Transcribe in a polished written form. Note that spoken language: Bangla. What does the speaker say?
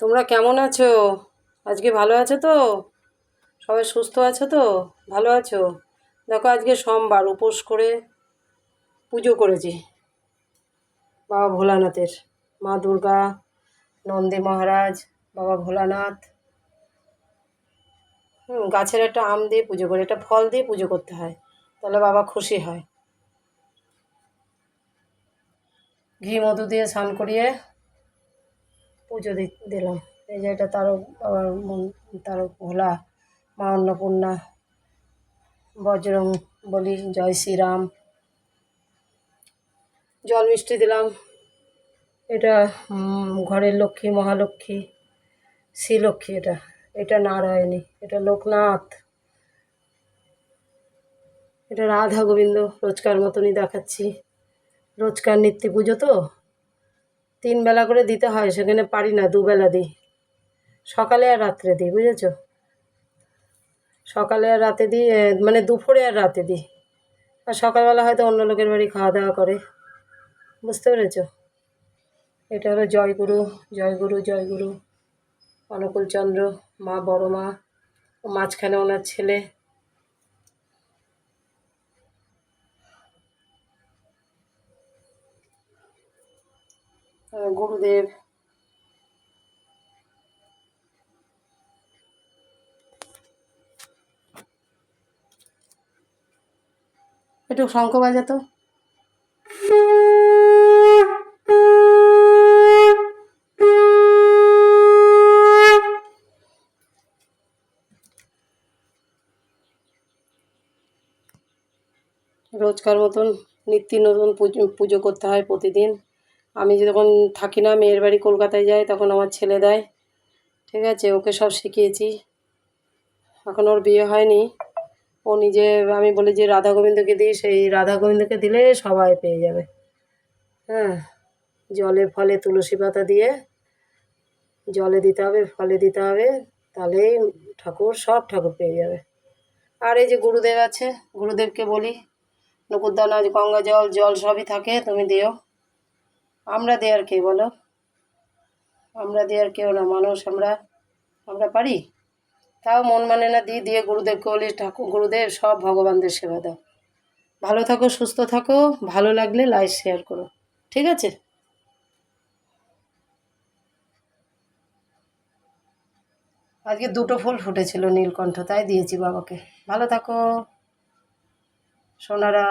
তোমরা কেমন আছো? আজকে ভালো আছো তো? সবাই সুস্থ আছো তো? ভালো আছো? দেখো আজকে সোমবার, উপোস করে পুজো করেছি বাবা ভোলানাথের। মা দুর্গা, নন্দী মহারাজ, বাবা ভোলানাথ। গাছের একটা আম দিয়ে পুজো করে, একটা ফল দিয়ে পুজো করতে হয়, তাহলে বাবা খুশি হয়। ঘি মধু দিয়ে স্নান করিয়ে পুজো দিলাম। এই যে এটা তারক বাবার তারক ভোলা, মা অন্নপূর্ণা, বজরং বলি, জয় শ্রীরাম। জল মিষ্টি দিলাম। এটা ঘরের লক্ষ্মী, মহালক্ষ্মী, শ্রীলক্ষ্মী। এটা এটা নারায়ণী, এটা লোকনাথ, এটা রাধা গোবিন্দ। রোজকার মতনই দেখাচ্ছি। রোজকার নিত্য পুজো তো 3 বেলা করে দিতে হয়, সেখানে পারি না, 2 বেলা দিই। সকালে আর রাত্রে দিই, বুঝেছো? সকালে আর রাতে দিই, মানে দুপুরে আর রাতে দিই। আর সকালবেলা হয়তো অন্য লোকের বাড়ি খাওয়া দাওয়া করে, বুঝতে পেরেছো? এটা হলো জয়গুরু, জয়গুরু, জয়গুরু অনুকূলচন্দ্র, মা বড় মা, মাঝখানে ওনার ছেলে। গুরুদেব। একটু শঙ্খ বাজাতো। রোজকার মতন নিত্য নতুন পুজো করতে হয় প্রতিদিন। আমি যখন থাকি না, মেয়ের বাড়ি কলকাতায় যাই, তখন আমার ছেলে দেয়, ঠিক আছে? ওকে সব শিখিয়েছি। এখন ওর বিয়ে হয়নি, ও নিজে, আমি বলি যে রাধা গোবিন্দকে দিই, সেই রাধা গোবিন্দকে দিলে সবাই পেয়ে যাবে। হ্যাঁ, জলে ফলে তুলসী পাতা দিয়ে জলে দিতে হবে, ফলে দিতে হবে, তাহলেই ঠাকুর, সব ঠাকুর পেয়ে যাবে। আর এই যে গুরুদেব আছে, গুরুদেবকে বলি নকুরদানা, গঙ্গা জল, জল সবই থাকে, তুমি দিও। আমরা দেওয়ার কে বলো? আমরা দেওয়ার কেউ না, মানুষ আমরা। আমরা পারি? তাও মন মানে না, দিয়ে গুরুদেবকে বলি, ঠাকুর গুরুদেব সব ভগবানদের সেবা দাও। ভালো থাকো, সুস্থ থাকো। ভালো লাগলে লাইক শেয়ার করো, ঠিক আছে? আজকে 2টো ফুল ফুটেছিল নীলকণ্ঠ, তাই দিয়েছি বাবাকে। ভালো থাকো সোনারা।